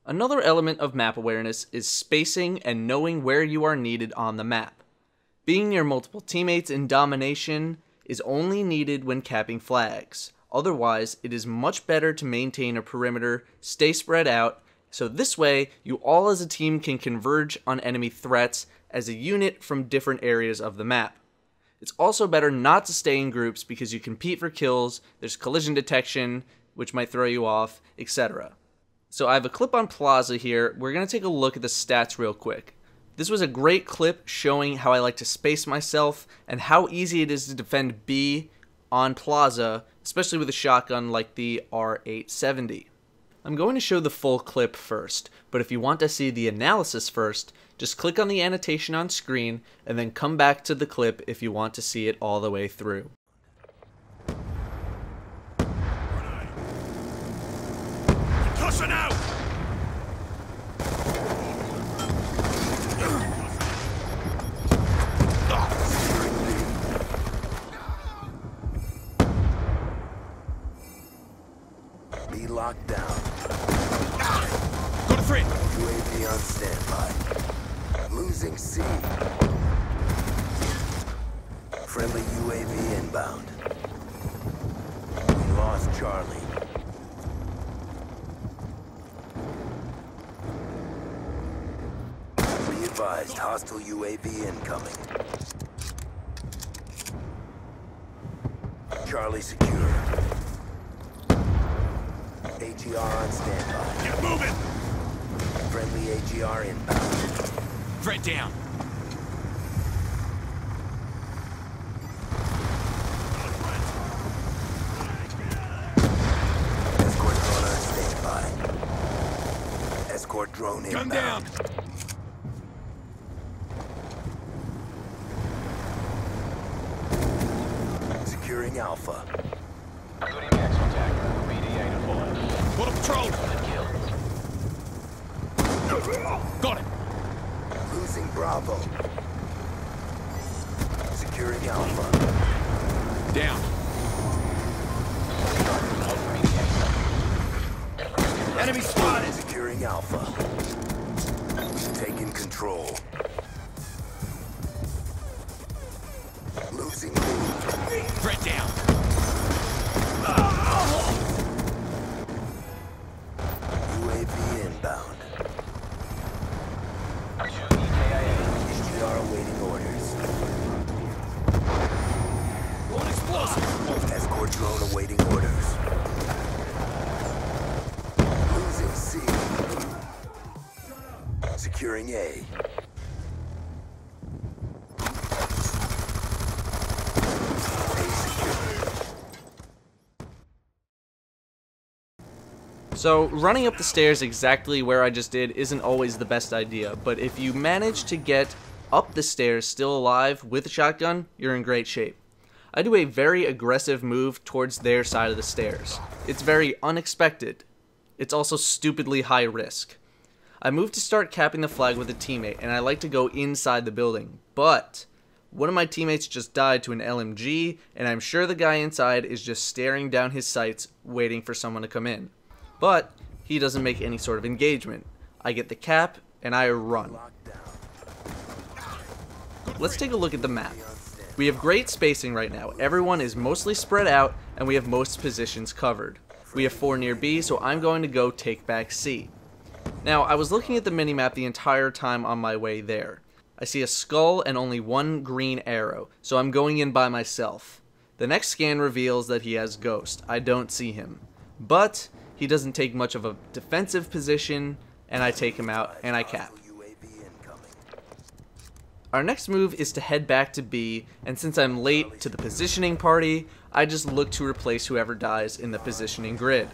Another element of map awareness is spacing and knowing where you are needed on the map. Being near multiple teammates in domination is only needed when capping flags. Otherwise, it is much better to maintain a perimeter, stay spread out, so this way you all as a team can converge on enemy threats as a unit from different areas of the map. It's also better not to stay in groups because you compete for kills, there's collision detection, which might throw you off, etc. So I have a clip on Plaza here. We're going to take a look at the stats real quick. This was a great clip showing how I like to space myself and how easy it is to defend B on Plaza, especially with a shotgun like the R870. I'm going to show the full clip first, but if you want to see the analysis first, just click on the annotation on screen and then come back to the clip if you want to see it all the way through. Concussion out! Be locked down. Go to 3. UAV on standby. Losing C. Friendly UAV inbound. We lost Charlie. Be advised, hostile UAV incoming. Charlie secure. AGR on standby. Get moving! Friendly AGR inbound. Threat down. Escort drone on standby. Escort drone inbound. Gun down! Securing Alpha. Including X contact. BDA deployed. Put a patrol! Got it! Losing Bravo. Securing Alpha. Down. Enemy spotted! Securing Alpha. Taking control. Losing lead. Threat down. UAV inbound. 2 EKIA. HGR awaiting orders. One explosive! Escort drone awaiting orders. Losing C. Securing A. A secured. So running up the stairs exactly where I just did isn't always the best idea, but if you manage to get up the stairs still alive with a shotgun, you're in great shape. I do a very aggressive move towards their side of the stairs. It's very unexpected. It's also stupidly high risk. I move to start capping the flag with a teammate, and I like to go inside the building, but one of my teammates just died to an LMG, and I'm sure the guy inside is just staring down his sights waiting for someone to come in. But he doesn't make any sort of engagement. I get the cap, and I run. Let's take a look at the map. We have great spacing right now. Everyone is mostly spread out, and we have most positions covered. We have 4 near B, so I'm going to go take back C. Now, I was looking at the minimap the entire time on my way there. I see a skull and only 1 green arrow, so I'm going in by myself. The next scan reveals that he has Ghost. I don't see him. But he doesn't take much of a defensive position, and I take him out, and I cap. Our next move is to head back to B, and since I'm late to the positioning party, I just look to replace whoever dies in the positioning grid.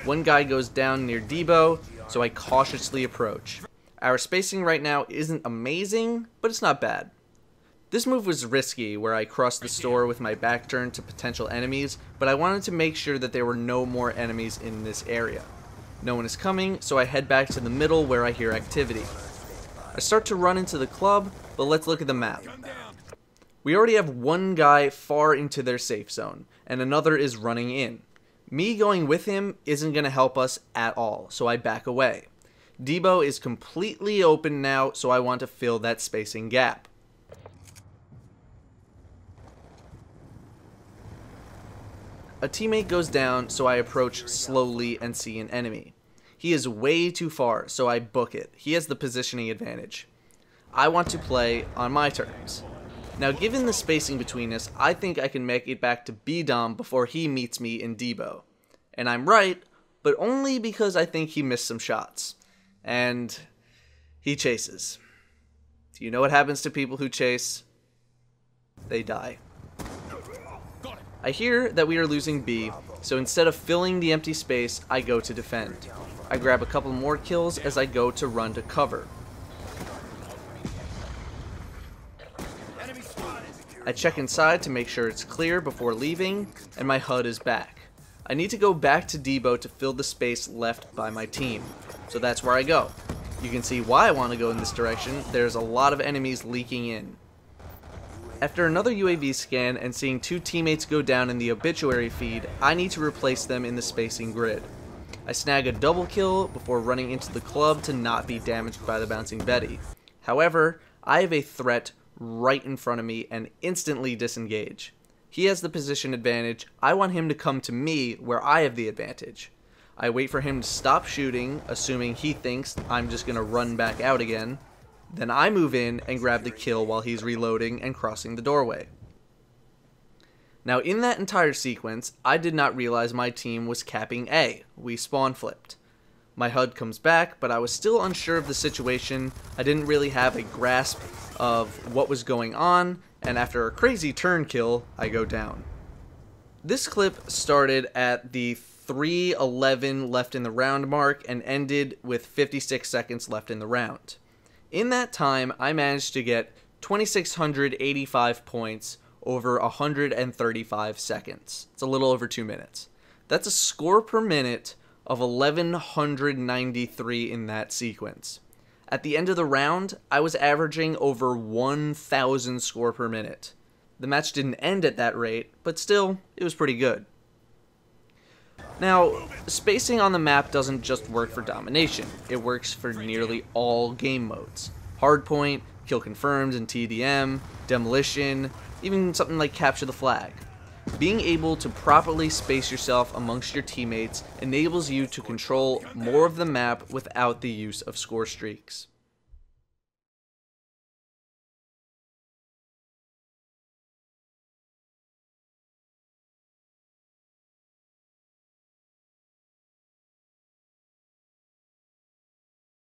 One guy goes down near Debo, so I cautiously approach. Our spacing right now isn't amazing, but it's not bad. This move was risky, where I crossed the store with my back turned to potential enemies, but I wanted to make sure that there were no more enemies in this area. No one is coming, so I head back to the middle where I hear activity. I start to run into the club, but let's look at the map. We already have one guy far into their safe zone, and another is running in. Me going with him isn't going to help us at all, so I back away. Debo is completely open now, so I want to fill that spacing gap. A teammate goes down, so I approach slowly and see an enemy. He is way too far, so I book it. He has the positioning advantage. I want to play on my terms. Now, given the spacing between us, I think I can make it back to B-Dom before he meets me in Debo. And I'm right, but only because I think he missed some shots. And he chases. Do you know what happens to people who chase? They die. I hear that we are losing B, so instead of filling the empty space, I go to defend. I grab a couple more kills as I go to run to cover. I check inside to make sure it's clear before leaving, and my HUD is back. I need to go back to Debo to fill the space left by my team, so that's where I go. You can see why I want to go in this direction. There's a lot of enemies leaking in. After another UAV scan and seeing 2 teammates go down in the obituary feed, I need to replace them in the spacing grid. I snag a double kill before running into the club to not be damaged by the bouncing Betty. However, I have a threat right in front of me and instantly disengage. He has the position advantage. I want him to come to me where I have the advantage. I wait for him to stop shooting, assuming he thinks I'm just going to run back out again. Then I move in and grab the kill while he's reloading and crossing the doorway. Now in that entire sequence, I did not realize my team was capping A. We spawn flipped. My HUD comes back, but I was still unsure of the situation. I didn't really have a grasp of what was going on, and after a crazy turn kill, I go down. This clip started at the 3:11 left in the round mark and ended with 56 seconds left in the round. In that time, I managed to get 2,685 points over 135 seconds. It's a little over 2 minutes. That's a score per minute of 1,193 in that sequence. At the end of the round, I was averaging over 1,000 score per minute. The match didn't end at that rate, but still, it was pretty good. Now, spacing on the map doesn't just work for domination, it works for nearly all game modes. Hardpoint, kill confirmed and TDM, demolition, even something like capture the flag. Being able to properly space yourself amongst your teammates enables you to control more of the map without the use of score streaks.